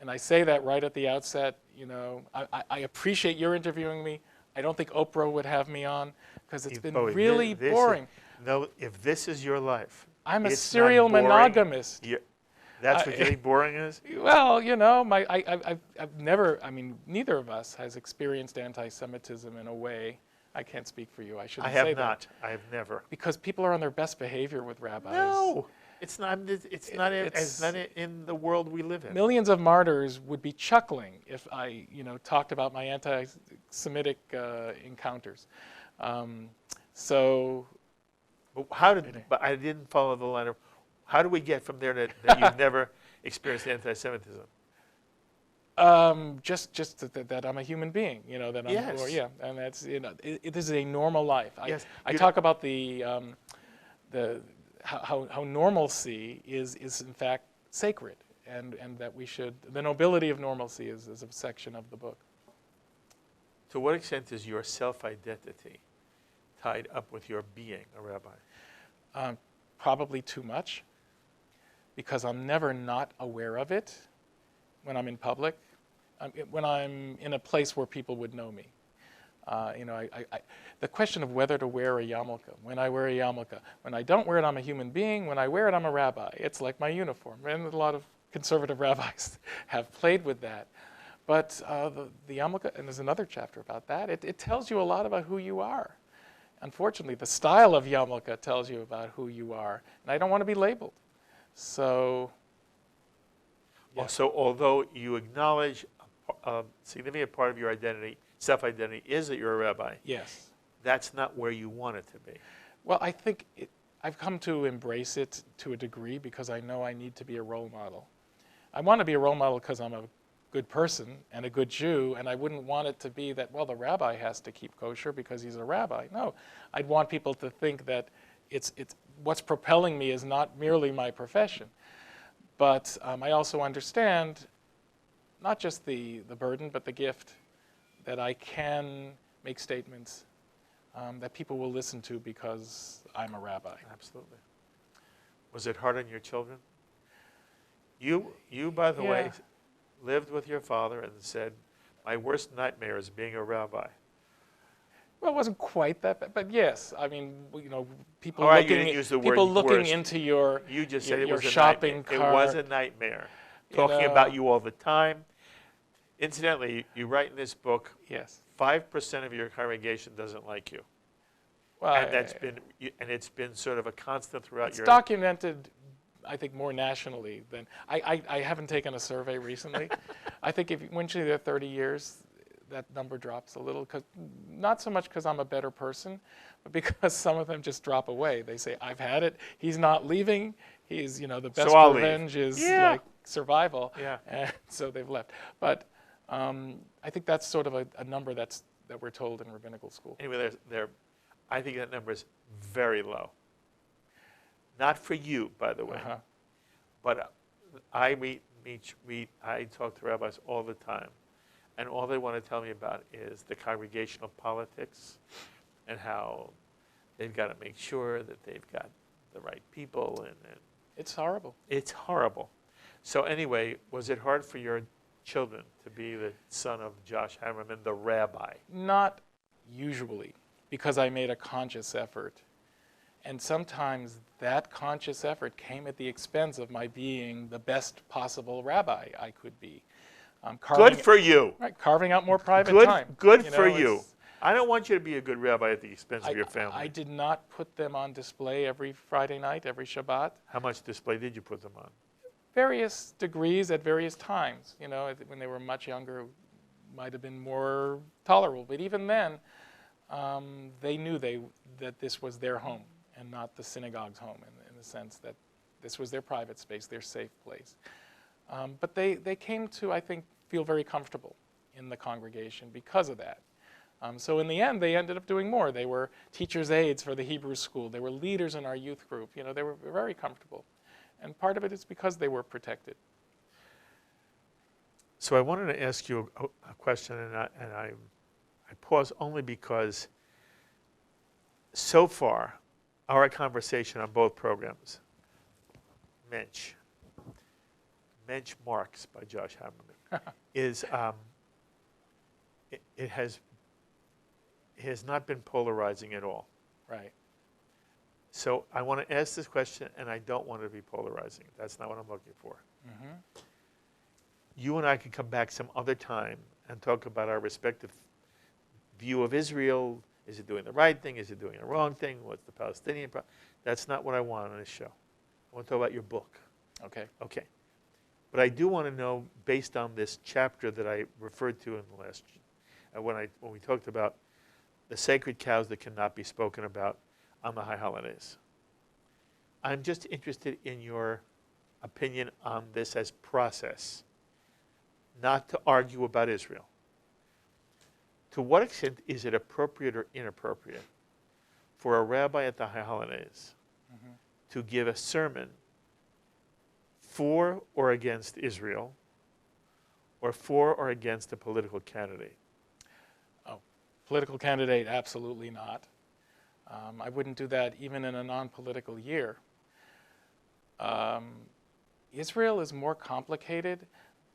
I say that right at the outset. I appreciate your interviewing me. I don't think Oprah would have me on because it's been really boring. If this is your life, I'm a serial monogamist. That's what you think boring is? Well, I've never, neither of us has experienced anti-Semitism in a way. I can't speak for you. I I shouldn't have say not. that. I have never. Because people are on their best behavior with rabbis. No, it's not. It's not It's- in the world we live in. Millions of martyrs would be chuckling if I, talked about my anti-Semitic encounters. So But how did? But I didn't follow the line of. How do we get from there that you've never experienced anti-Semitism? just that I'm a human being, that I'm, Yes. and that's, this is a normal life. Yes. I You talk about how normalcy is in fact sacred, and that the nobility of normalcy is a section of the book. To what extent is your self-identity tied up with your being a rabbi? Probably too much, because I'm never not aware of it when I'm in public, when I'm in a place where people would know me. The question of whether to wear a yarmulke, when I wear a yarmulke, when I don't wear it, I'm a human being. When I wear it, I'm a rabbi. It's like my uniform, and a lot of conservative rabbis have played with that. But the yarmulke, and there's another chapter about that, it tells you a lot about who you are. Unfortunately, the style of yarmulke tells you about who you are, and I don't want to be labeled. So, yeah. So although you acknowledge a significant part of your identity, self-identity, is that you're a rabbi, Yes. that's not where you want it to be. Well, I think I've come to embrace it to a degree because I know I need to be a role model. I want to be a role model because I'm a good person and a good Jew, and I wouldn't want it to be that, well, the rabbi has to keep kosher because he's a rabbi. No, I'd want people to think that it's what's propelling me is not merely my profession. But I also understand not just the burden, but the gift that I can make statements that people will listen to because I'm a rabbi. Absolutely. Was it hard on your children? You by the way, lived with your father and said, my worst nightmare is being a rabbi. Well, it wasn't quite that bad, but yes. I mean, people All right, looking, you didn't use the people word looking worst. into your You just your, said it your was a shopping nightmare. cart. It was a nightmare. Talking about you all the time. Incidentally, you write in this book, Yes. 5% of your congregation doesn't like you. Well, And it's been sort of a constant throughout it's your... documented, I think, more nationally than I haven't taken a survey recently. I think once you're there 30 years, that number drops a little. Not so much because I'm a better person, but because some of them just drop away. They say, I've had it. He's not leaving. He's, the best I'll revenge leave. is Yeah. like survival. Yeah. And so they've left. But I think that's sort of a number that we're told in rabbinical school. Anyway, I think that number is very low. Not for you, by the way. Uh-huh. But I talk to rabbis all the time. And all they want to tell me about is the congregational politics and how they've got to make sure that they've got the right people. And It's horrible. it's horrible. So anyway, was it hard for your children to be the son of Josh Hammerman, the rabbi? Not usually, because I made a conscious effort. And sometimes that conscious effort came at the expense of my being the best possible rabbi I could be. Good for you. Right, carving out more private time. Good for you. I don't want you to be a good rabbi at the expense of your family. I did not put them on display every Friday night, every Shabbat. How much display did you put them on? Various degrees at various times. When they were much younger, might have been more tolerable. But even then, they knew that this was their home and not the synagogue's home, in the sense that this was their private space, their safe place. But they came to, I think, feel very comfortable in the congregation because of that. So in the end, they ended up doing more. They were teachers' aides for the Hebrew school. They were leaders in our youth group. They were very comfortable. And part of it is because they were protected. So I wanted to ask you a question, and I pause only because so far, our conversation on both programs, Mensch Marks by Josh Hammerman, is it has not been polarizing at all. Right. So I want to ask this question, and I don't want it to be polarizing. That's not what I'm looking for. Mm-hmm. You and I can come back some other time and talk about our respective view of Israel, Is it doing the right thing? Is it doing the wrong thing? What's the Palestinian problem? That's not what I want on this show. I want to talk about your book. Okay. Okay. But I do want to know, based on this chapter that I referred to in the last, when we talked about the sacred cows that cannot be spoken about on the high holidays. I'm just interested in your opinion on this as process, not to argue about Israel. To what extent is it appropriate or inappropriate for a rabbi at the high holidays to give a sermon for or against Israel, or for or against a political candidate? Oh, political candidate, absolutely not. I wouldn't do that even in a non-political year. Israel is more complicated,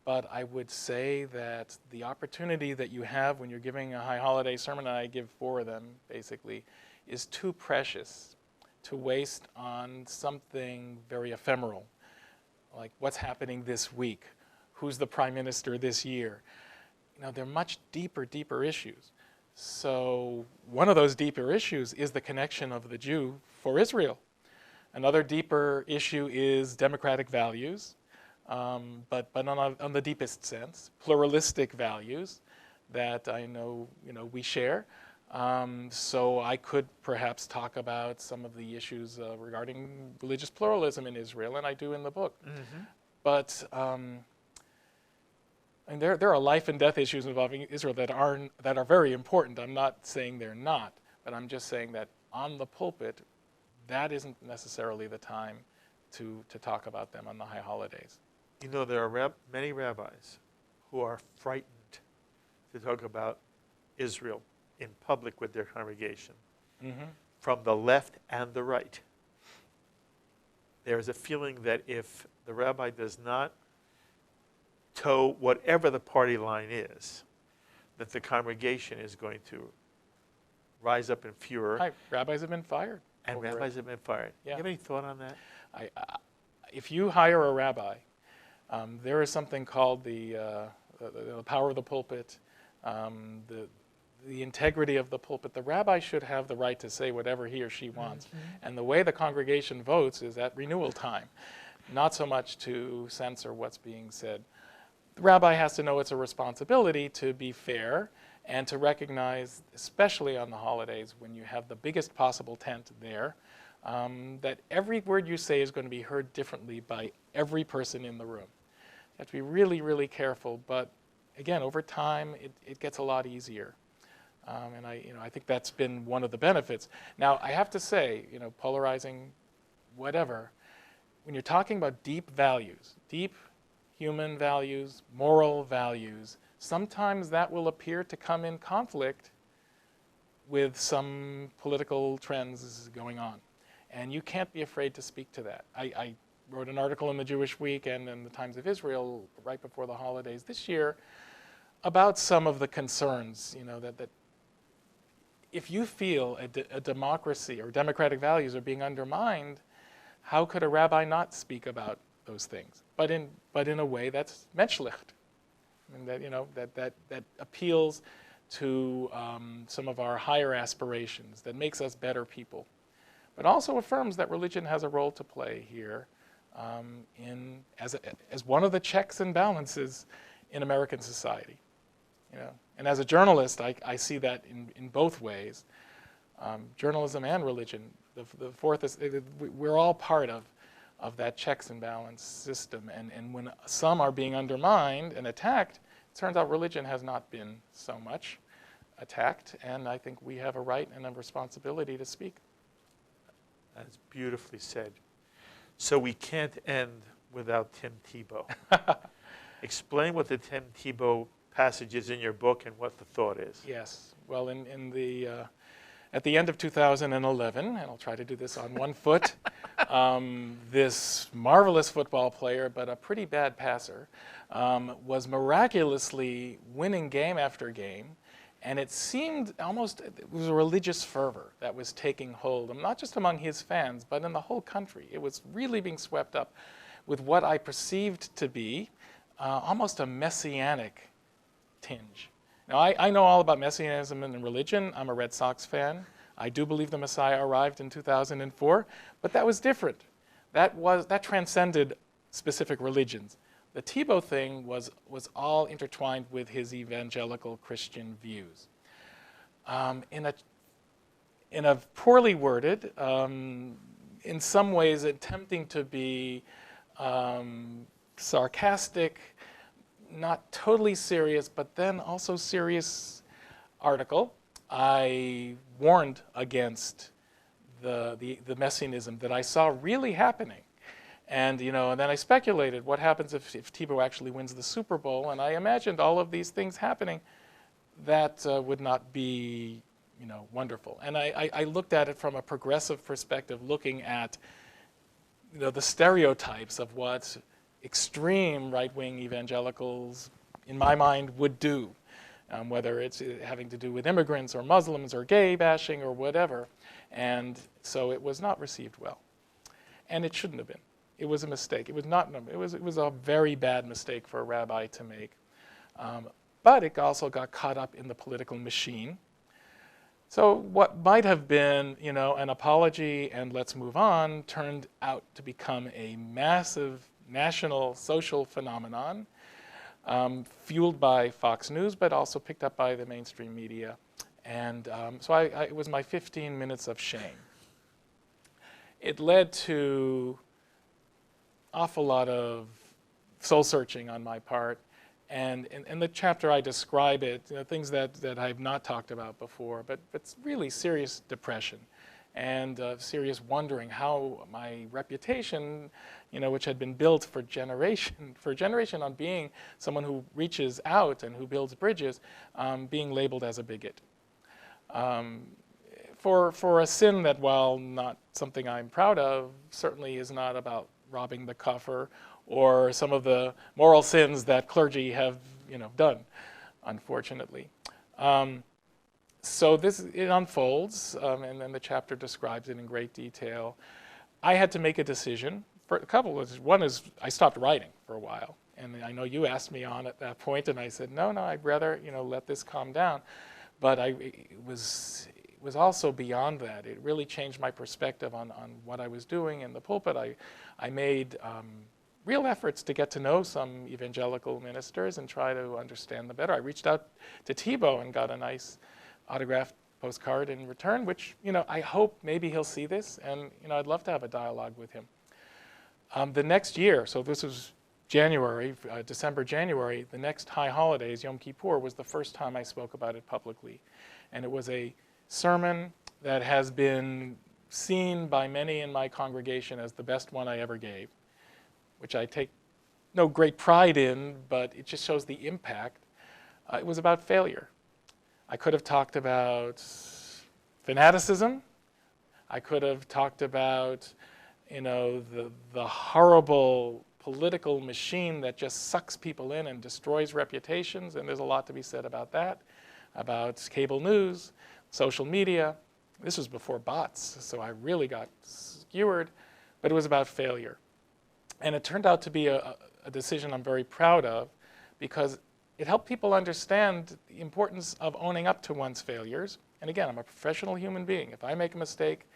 but I would say that the opportunity that you have when you're giving a high holiday sermon, and I give 4 of them basically, is too precious to waste on something very ephemeral, like what's happening this week, who's the prime minister this year. You know, they're much deeper issues. So one of those deeper issues is the connection of the Jew for Israel. Another deeper issue is democratic values, but on the deepest sense, pluralistic values that I know we share. So I could perhaps talk about some of the issues regarding religious pluralism in Israel, and I do in the book. But and there are life and death issues involving Israel that are very important. I'm not saying they're not, but I'm just saying that on the pulpit, that isn't necessarily the time to talk about them on the high holidays. You know, there are many rabbis who are frightened to talk about Israel in public with their congregation, from the left and the right. There is a feeling that if the rabbi does not toe whatever the party line is, that the congregation is going to rise up in furor. Right. Rabbis have been fired. And rabbis have been fired. Yeah. You have any thought on that? If you hire a rabbi, there is something called the power of the pulpit, the integrity of the pulpit. The rabbi should have the right to say whatever he or she wants. And the way the congregation votes is at renewal time, not so much to censor what's being said. The rabbi has to know it's a responsibility to be fair and to recognize, especially on the holidays when you have the biggest possible tent there, that every word you say is going to be heard differently by every person in the room. You have to be really, really careful, but again, over time, it gets a lot easier. And I think that's been one of the benefits. Now, I have to say, polarizing, whatever, when you're talking about deep values, deep human values, moral values, sometimes that will appear to come in conflict with some political trends going on. And you can't be afraid to speak to that. I wrote an article in the Jewish Week and in the Times of Israel right before the holidays this year about some of the concerns, that if you feel a democracy or democratic values are being undermined, how could a rabbi not speak about those things? But in a way that's menschlich. And that appeals to some of our higher aspirations, that makes us better people, but also affirms that religion has a role to play here as one of the checks and balances in American society. And as a journalist, I see that in both ways, journalism and religion. The fourth is we're all part of that checks and balance system. And when some are being undermined and attacked, it turns out religion has not been so much attacked. And I think we have a right and a responsibility to speak. That's beautifully said. So we can't end without Tim Tebow. Explain what the Tim Tebow passage is in your book and what the thought is. Yes. Well, at the end of 2011, and I'll try to do this on one foot, this marvelous football player, but a pretty bad passer, was miraculously winning game after game. And it seemed it was a religious fervor that was taking hold, not just among his fans, but in the whole country. It was really being swept up with what I perceived to be almost a messianic tinge. Now, I know all about Messianism and religion. I'm a Red Sox fan. I do believe the Messiah arrived in 2004, but that was different. That transcended specific religions. The Tebow thing was all intertwined with his evangelical Christian views. In a poorly worded, in some ways attempting to be sarcastic, not totally serious, but then also serious article, I warned against the messianism that I saw really happening. And, and then I speculated what happens if Tebow actually wins the Super Bowl, and I imagined all of these things happening. That would not be, wonderful. And I looked at it from a progressive perspective, looking at, the stereotypes of what extreme right-wing evangelicals, in my mind, would do, whether it's having to do with immigrants or Muslims or gay bashing or whatever. And so it was not received well, and it shouldn't have been. It was a mistake. It was not. It was a very bad mistake for a rabbi to make. But it also got caught up in the political machine. So what might have been, an apology and let's move on turned out to become a massive national social phenomenon, fueled by Fox News, but also picked up by the mainstream media. And so it was my 15 minutes of shame. It led to awful lot of soul searching on my part. And in the chapter I describe it, things that I've not talked about before, but it's really serious depression and serious wondering how my reputation, which had been built for generation on being someone who reaches out and who builds bridges, being labeled as a bigot. For a sin that, while not something I'm proud of, certainly is not about robbing the coffer or some of the moral sins that clergy have, done, unfortunately. So it unfolds, and then the chapter describes it in great detail. I had to make a decision. For a couple of one is I stopped writing for a while, and I know you asked me on at that point, and I said no, I'd rather let this calm down. But it was also beyond that. It really changed my perspective on what I was doing in the pulpit. I made real efforts to get to know some evangelical ministers and try to understand them better. I reached out to Tebow and got a nice autographed postcard in return, which I hope maybe he'll see this, and I'd love to have a dialogue with him. The next year, so this was January, December, January, the next high holidays, Yom Kippur, was the first time I spoke about it publicly. And it was a sermon that has been seen by many in my congregation as the best one I ever gave, which I take no great pride in, but it just shows the impact. It was about failure. I could have talked about fanaticism. I could have talked about, the horrible political machine that just sucks people in and destroys reputations, and there's a lot to be said about that, about cable news, social media. This was before bots, so I really got skewered, but it was about failure. And it turned out to be a decision I'm very proud of, because it helped people understand the importance of owning up to one's failures. And again, I'm a professional human being. If I make a mistake,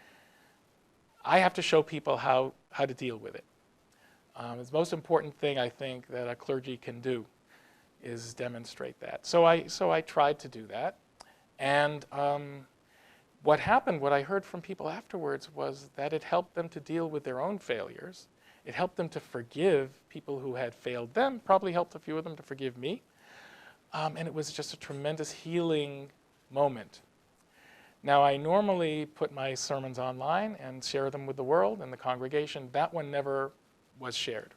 I have to show people how to deal with it. It's the most important thing I think that a clergy can do is demonstrate that. So I tried to do that. And what happened, what I heard from people afterwards, was that it helped them to deal with their own failures. It helped them to forgive people who had failed them, probably helped a few of them to forgive me. And it was just a tremendous healing moment. Now, I normally put my sermons online and share them with the world and the congregation. That one never was shared.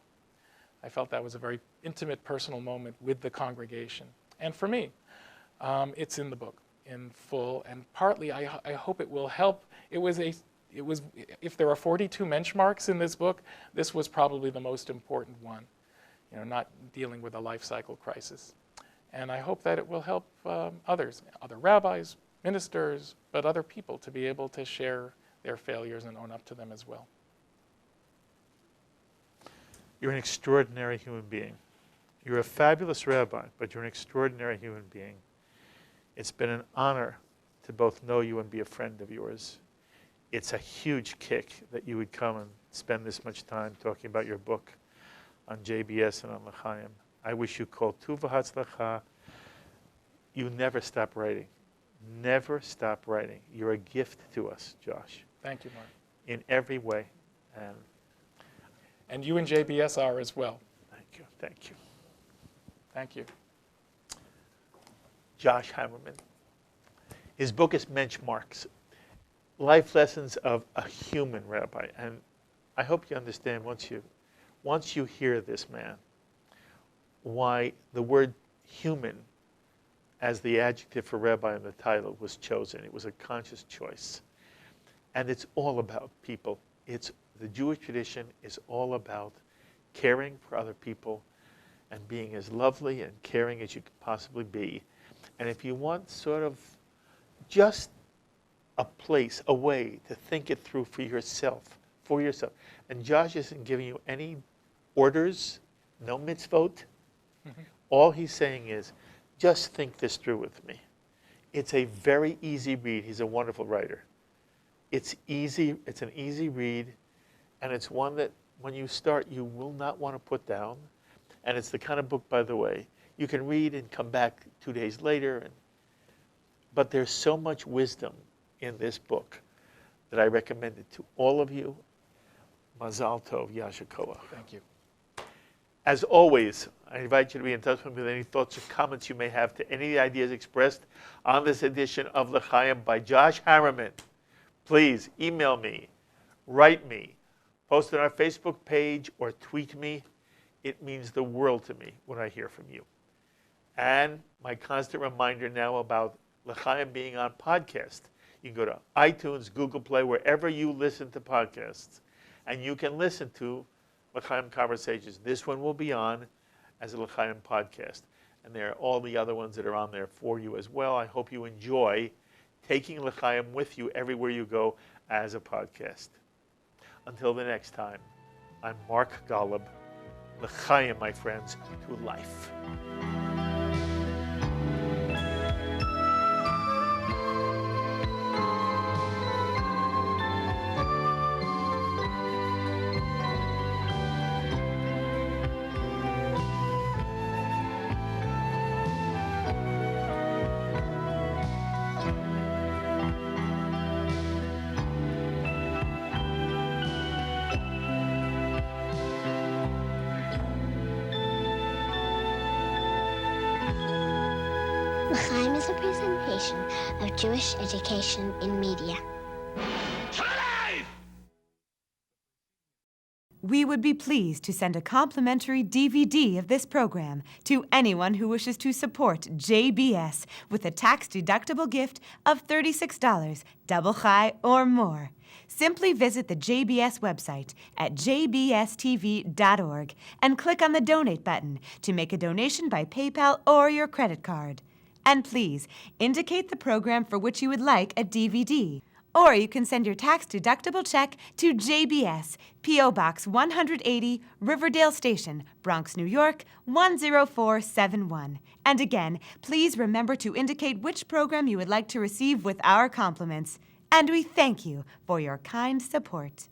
I felt that was a very intimate, personal moment with the congregation. And for me, it's in the book in full. And partly, I hope it will help. If there are 42 Mensch Marks in this book, this was probably the most important one, not dealing with a life cycle crisis. And I hope that it will help others, other rabbis, ministers, but other people to be able to share their failures and own up to them as well. You're an extraordinary human being. You're a fabulous rabbi, but you're an extraordinary human being. It's been an honor to both know you and be a friend of yours. It's a huge kick that you would come and spend this much time talking about your book on JBS and on LChayim. I wish you kol tuv v'hatzlacha. You never stop writing. Never stop writing. You're a gift to us, Josh, Thank you, Mark. in every way. And you and JBS are as well. Thank you. Thank you. Thank you. Josh Hammerman. His book is Mensch Marks, Life Lessons of a Human Rabbi. And I hope you understand once you hear this man, why the word human as the adjective for rabbi in the title was chosen. It was a conscious choice. And it's all about people. The Jewish tradition is all about caring for other people and being as lovely and caring as you could possibly be. And if you want sort of just a place, a way to think it through for yourself. And Josh isn't giving you any orders, no mitzvot. All he's saying is, just think this through with me. It's a very easy read. He's a wonderful writer. It's easy. It's an easy read. And it's one that when you start, you will not want to put down. And it's the kind of book, by the way, you can read and come back 2 days later. But there's so much wisdom in this book that I recommend it to all of you. Mazal Tov, Yasher Koach. Thank you. As always, I invite you to be in touch with me with any thoughts or comments you may have to any of the ideas expressed on this edition of LChayim by Josh Hammerman. Please email me, write me, post it on our Facebook page, or tweet me. It means the world to me when I hear from you. And my constant reminder now about LChayim being on podcast. You can go to iTunes, Google Play, wherever you listen to podcasts, and you can listen to LChayim Conversations. This one will be on as a LChayim podcast. And there are all the other ones that are on there for you as well. I hope you enjoy taking LChayim with you everywhere you go as a podcast. Until the next time, I'm Mark Golub. LChayim, my friends, to life. LChayim is a presentation of Jewish education in media. We would be pleased to send a complimentary DVD of this program to anyone who wishes to support JBS with a tax-deductible gift of $36, double chai or more. Simply visit the JBS website at jbstv.org and click on the Donate button to make a donation by PayPal or your credit card. And please indicate the program for which you would like a DVD. Or you can send your tax-deductible check to JBS, P.O. Box 180, Riverdale Station, Bronx, New York, 10471. And again, please remember to indicate which program you would like to receive with our compliments. And we thank you for your kind support.